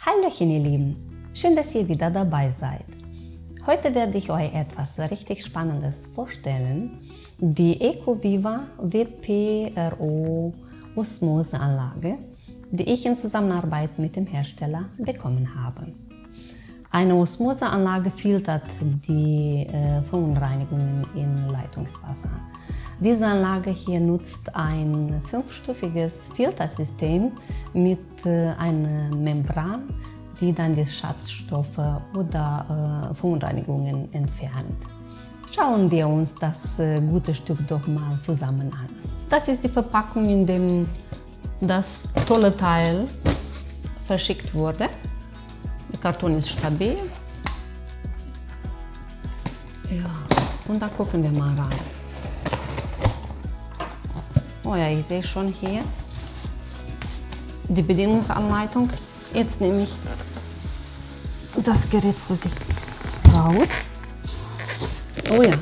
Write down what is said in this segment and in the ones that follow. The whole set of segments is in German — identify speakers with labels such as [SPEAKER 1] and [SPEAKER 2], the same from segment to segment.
[SPEAKER 1] Hallöchen ihr Lieben, schön, dass ihr wieder dabei seid. Heute werde ich euch etwas richtig Spannendes vorstellen, die EcoViva WPRO Osmoseanlage, die ich in Zusammenarbeit mit dem Hersteller bekommen habe. Eine Osmoseanlage filtert die Verunreinigungen in Leitungswasser. Diese Anlage hier nutzt ein 5-stufiges Filtersystem mit einer Membran, die dann die Schadstoffe oder Verunreinigungen entfernt. Schauen wir uns das gute Stück doch mal zusammen an. Das ist die Verpackung, in dem das tolle Teil verschickt wurde. Der Karton ist stabil. Ja, und da gucken wir mal rein. Oh ja, ich sehe schon hier die Bedienungsanleitung. Jetzt nehme ich das Gerät für sich raus. Oh ja,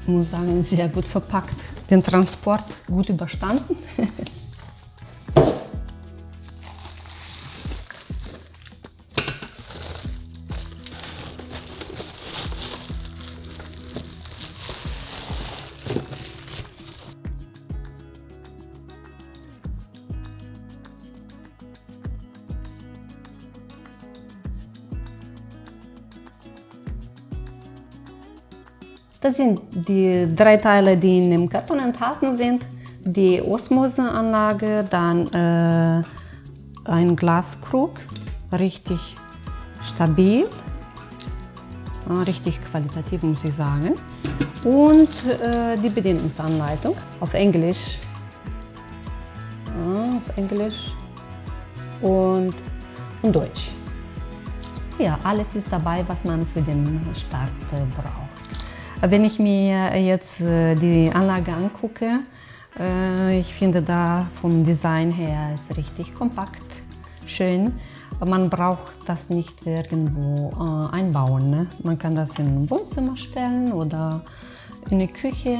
[SPEAKER 1] ich muss sagen, sehr gut verpackt. Den Transport gut überstanden. Das sind die 3 Teile, die in dem Karton enthalten sind. Die Osmoseanlage, dann ein Glaskrug, richtig stabil, richtig qualitativ, muss ich sagen. Und die Bedienungsanleitung auf Englisch, und Deutsch. Ja, alles ist dabei, was man für den Start braucht. Wenn ich mir jetzt die Anlage angucke, ich finde da vom Design her ist richtig kompakt, schön. Man braucht das nicht irgendwo einbauen. Ne? Man kann das in ein Wohnzimmer stellen oder in die Küche,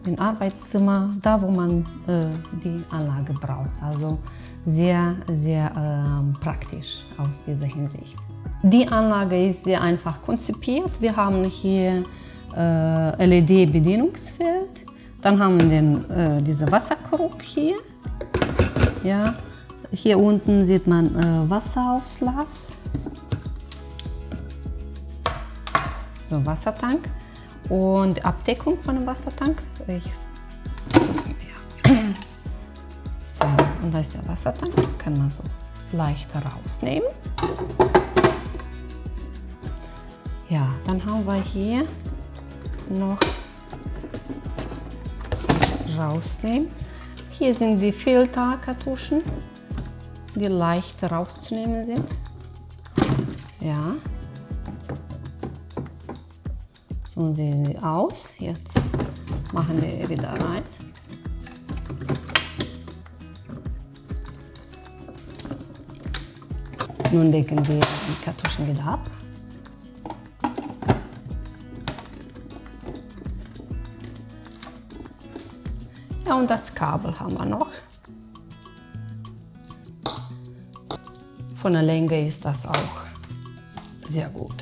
[SPEAKER 1] in Arbeitszimmer, da wo man die Anlage braucht. Also sehr, sehr praktisch aus dieser Hinsicht. Die Anlage ist sehr einfach konzipiert. Wir haben hier LED-Bedienungsfeld, dann haben wir diesen Wasserkrug hier. Ja, hier unten sieht man Wasserauflass, so Wassertank und Abdeckung von dem Wassertank. So, und da ist der Wassertank, kann man so leicht rausnehmen. Ja, dann haben wir hier noch rausnehmen. Hier sind die Filterkartuschen, die leicht rauszunehmen sind. Ja. So sehen sie aus. Jetzt machen wir wieder rein. Nun decken wir die Kartuschen wieder ab. Ja, und das Kabel haben wir noch. Von der Länge ist das auch sehr gut.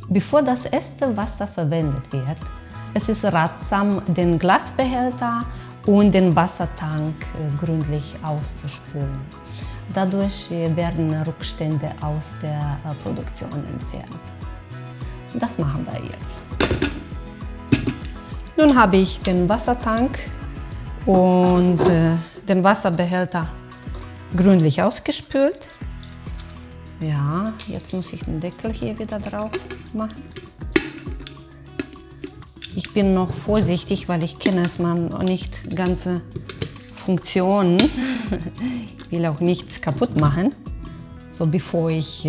[SPEAKER 1] Bevor das erste Wasser verwendet wird, es ist ratsam, den Glasbehälter und den Wassertank gründlich auszuspülen. Dadurch werden Rückstände aus der Produktion entfernt. Das machen wir jetzt. Nun habe ich den Wassertank und den Wasserbehälter gründlich ausgespült. Ja, jetzt muss ich den Deckel hier wieder drauf machen. Ich bin noch vorsichtig, weil ich kenne es mal nicht ganze Funktionen. Ich will auch nichts kaputt machen, so bevor ich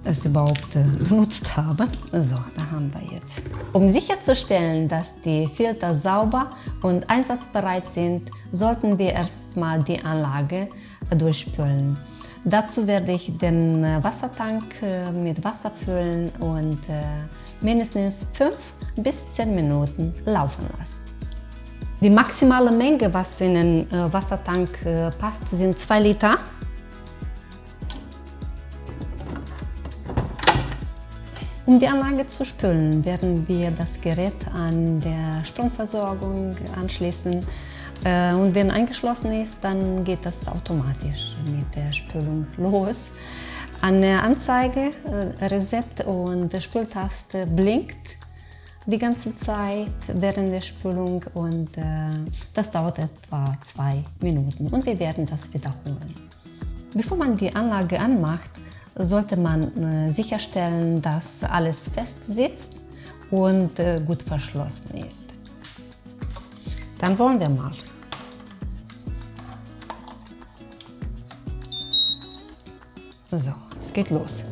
[SPEAKER 1] es überhaupt benutzt habe. So, da haben wir jetzt. Um sicherzustellen, dass die Filter sauber und einsatzbereit sind, sollten wir erstmal die Anlage durchspülen. Dazu werde ich den Wassertank mit Wasser füllen und mindestens 5 bis 10 Minuten laufen lassen. Die maximale Menge, was in den Wassertank passt, sind 2 Liter. Um die Anlage zu spülen, werden wir das Gerät an der Stromversorgung anschließen. Und wenn angeschlossen ist, dann geht das automatisch mit der Spülung los. Eine Anzeige, Reset und die Spültaste blinkt die ganze Zeit während der Spülung und das dauert etwa 2 Minuten und wir werden das wiederholen. Bevor man die Anlage anmacht, sollte man sicherstellen, dass alles fest sitzt und gut verschlossen ist. Dann wollen wir mal. So, es geht los.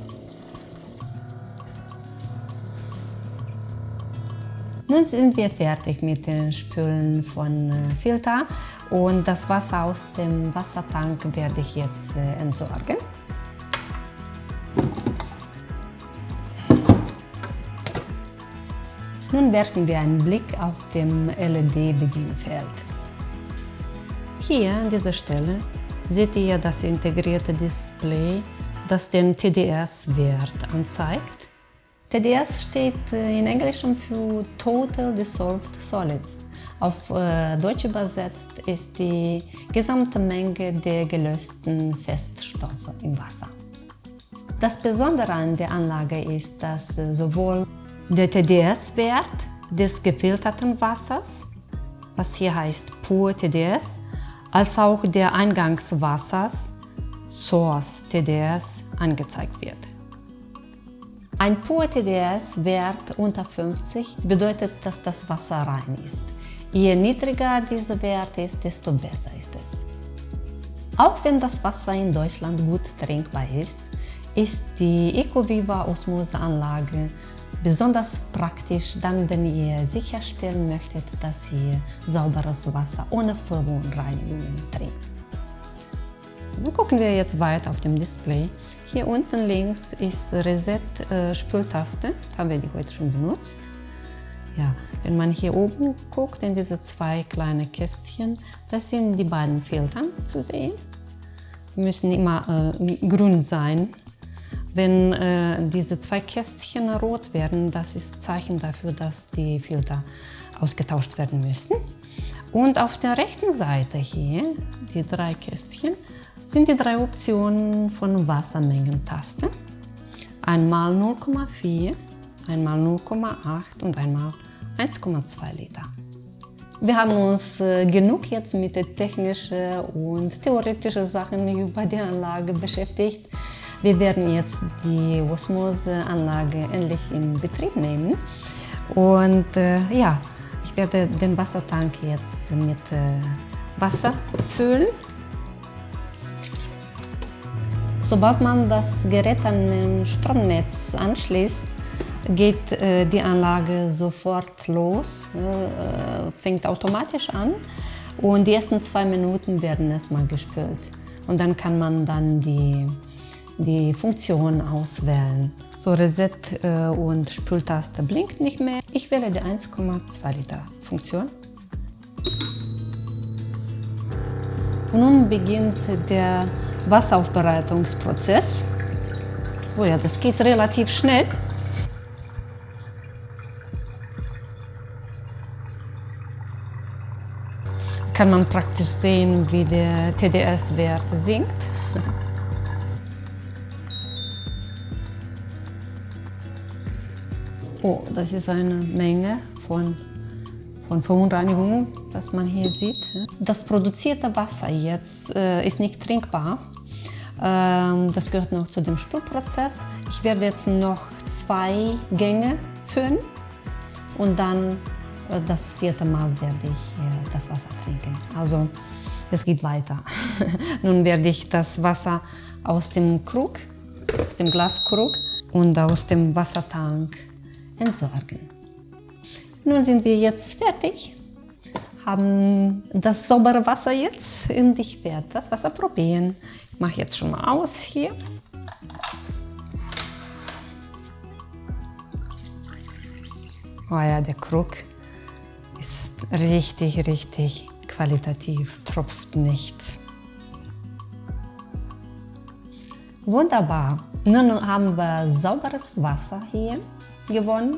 [SPEAKER 1] Nun sind wir fertig mit dem Spülen von Filter und das Wasser aus dem Wassertank werde ich jetzt entsorgen. Nun werfen wir einen Blick auf dem LED-Bedienfeld. Hier an dieser Stelle seht ihr das integrierte Display, das den TDS-Wert anzeigt. TDS steht in Englisch für Total Dissolved Solids. Auf Deutsch übersetzt ist die gesamte Menge der gelösten Feststoffe im Wasser. Das Besondere an der Anlage ist, dass sowohl der TDS-Wert des gefilterten Wassers, was hier heißt pur TDS, als auch der Eingangswassers, Source TDS, angezeigt wird. Ein pur TDS-Wert unter 50 bedeutet, dass das Wasser rein ist. Je niedriger dieser Wert ist, desto besser ist es. Auch wenn das Wasser in Deutschland gut trinkbar ist die EcoViva Osmoseanlage besonders praktisch, dann wenn ihr sicherstellen möchtet, dass ihr sauberes Wasser ohne Verunreinigungen trinkt. Dann gucken wir jetzt weiter auf dem Display. Hier unten links ist Reset Spültaste, das haben wir die heute schon benutzt. Ja, wenn man hier oben guckt in diese 2 kleine Kästchen, das sind die beiden Filter zu sehen. Die müssen immer grün sein. Wenn diese 2 Kästchen rot werden, das ist Zeichen dafür, dass die Filter ausgetauscht werden müssen. Und auf der rechten Seite hier, die 3 Kästchen, sind die 3 Optionen von Wassermengentaste. Einmal 0,4, einmal 0,8 und einmal 1,2 Liter. Wir haben uns genug jetzt mit den technischen und theoretischen Sachen über die Anlage beschäftigt. Wir werden jetzt die Osmoseanlage endlich in Betrieb nehmen. Und ja, ich werde den Wassertank jetzt mit Wasser füllen. Sobald man das Gerät an ein Stromnetz anschließt, geht die Anlage sofort los, fängt automatisch an und die ersten 2 Minuten werden erstmal gespült. Und dann kann man dann die Funktion auswählen. So Reset und Spültaste blinkt nicht mehr. Ich wähle die 1,2 Liter Funktion. Und nun beginnt der Wasseraufbereitungsprozess. Oh ja, das geht relativ schnell. Kann man praktisch sehen, wie der TDS-Wert sinkt. Oh, das ist eine Menge von Verunreinigungen, das man hier sieht. Das produzierte Wasser jetzt ist nicht trinkbar. Das gehört noch zu dem Spülprozess. Ich werde jetzt noch 2 Gänge füllen und dann das 4. Mal werde ich das Wasser trinken. Also es geht weiter. Nun werde ich das Wasser aus dem Krug, aus dem Glaskrug und aus dem Wassertank entsorgen. Nun sind wir jetzt fertig, haben das saubere Wasser jetzt und ich werde das Wasser probieren. Ich mache jetzt schon mal aus hier. Oh ja, der Krug ist richtig, richtig qualitativ, tropft nichts. Wunderbar. Nun haben wir sauberes Wasser hier. gewonnen.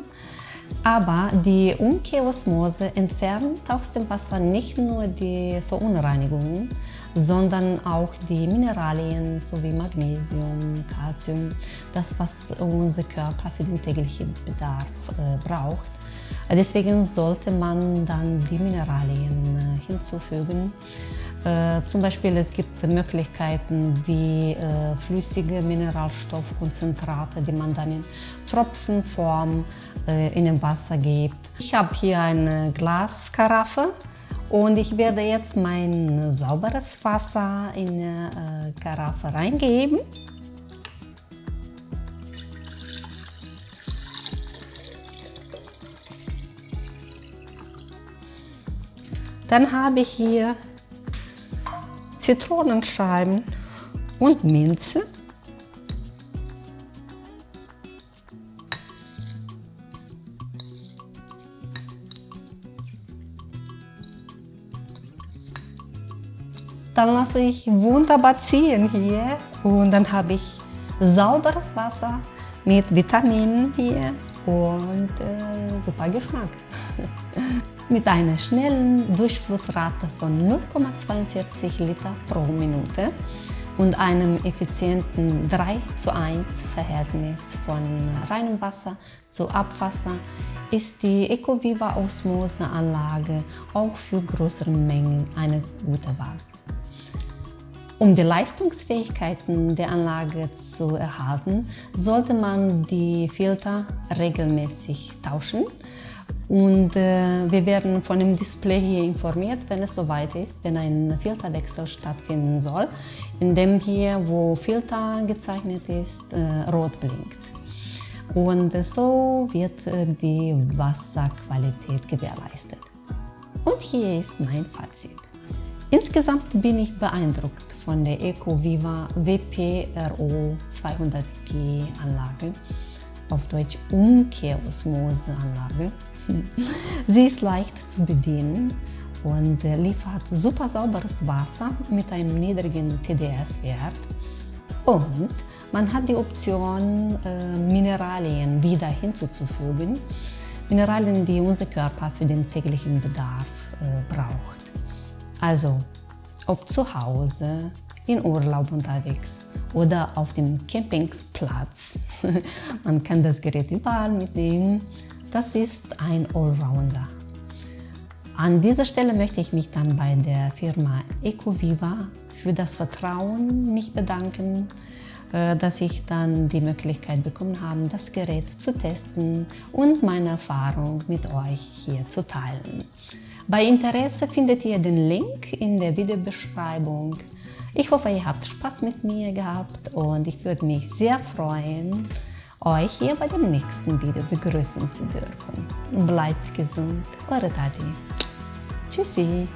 [SPEAKER 1] Aber die Umkehrosmose entfernt aus dem Wasser nicht nur die Verunreinigungen, sondern auch die Mineralien sowie Magnesium, Calcium, das, was unser Körper für den täglichen Bedarf braucht. Deswegen sollte man dann die Mineralien hinzufügen. Zum Beispiel es gibt Möglichkeiten wie flüssige Mineralstoffkonzentrate, die man dann in Tropfenform in dem Wasser gibt. Ich habe hier eine Glaskaraffe und ich werde jetzt mein sauberes Wasser in die Karaffe reingeben. Dann habe ich hier Zitronenscheiben und Minze. Dann lasse ich wunderbar ziehen hier und dann habe ich sauberes Wasser mit Vitaminen hier und super Geschmack. Mit einer schnellen Durchflussrate von 0,42 Liter pro Minute und einem effizienten 3:1 Verhältnis von reinem Wasser zu Abwasser ist die EcoViva Osmoseanlage auch für größere Mengen eine gute Wahl. Um die Leistungsfähigkeiten der Anlage zu erhalten, sollte man die Filter regelmäßig tauschen. Und wir werden von dem Display hier informiert, wenn es soweit ist, wenn ein Filterwechsel stattfinden soll, indem hier, wo Filter gezeichnet ist, rot blinkt. Und so wird die Wasserqualität gewährleistet. Und hier ist mein Fazit. Insgesamt bin ich beeindruckt von der EcoViva WPRO 200G Anlage, auf Deutsch Umkehrosmose-Anlage. Sie ist leicht zu bedienen und liefert super sauberes Wasser mit einem niedrigen TDS-Wert. Und man hat die Option, Mineralien wieder hinzuzufügen. Mineralien, die unser Körper für den täglichen Bedarf braucht. Also, ob zu Hause, in Urlaub unterwegs oder auf dem Campingplatz. Man kann das Gerät überall mitnehmen. Das ist ein Allrounder. An dieser Stelle möchte ich mich dann bei der Firma EcoViva für das Vertrauen mich bedanken, dass ich dann die Möglichkeit bekommen habe, das Gerät zu testen und meine Erfahrung mit euch hier zu teilen. Bei Interesse findet ihr den Link in der Videobeschreibung. Ich hoffe, ihr habt Spaß mit mir gehabt und ich würde mich sehr freuen, euch hier bei dem nächsten Video begrüßen zu dürfen. Bleibt gesund, eure Tati. Tschüssi!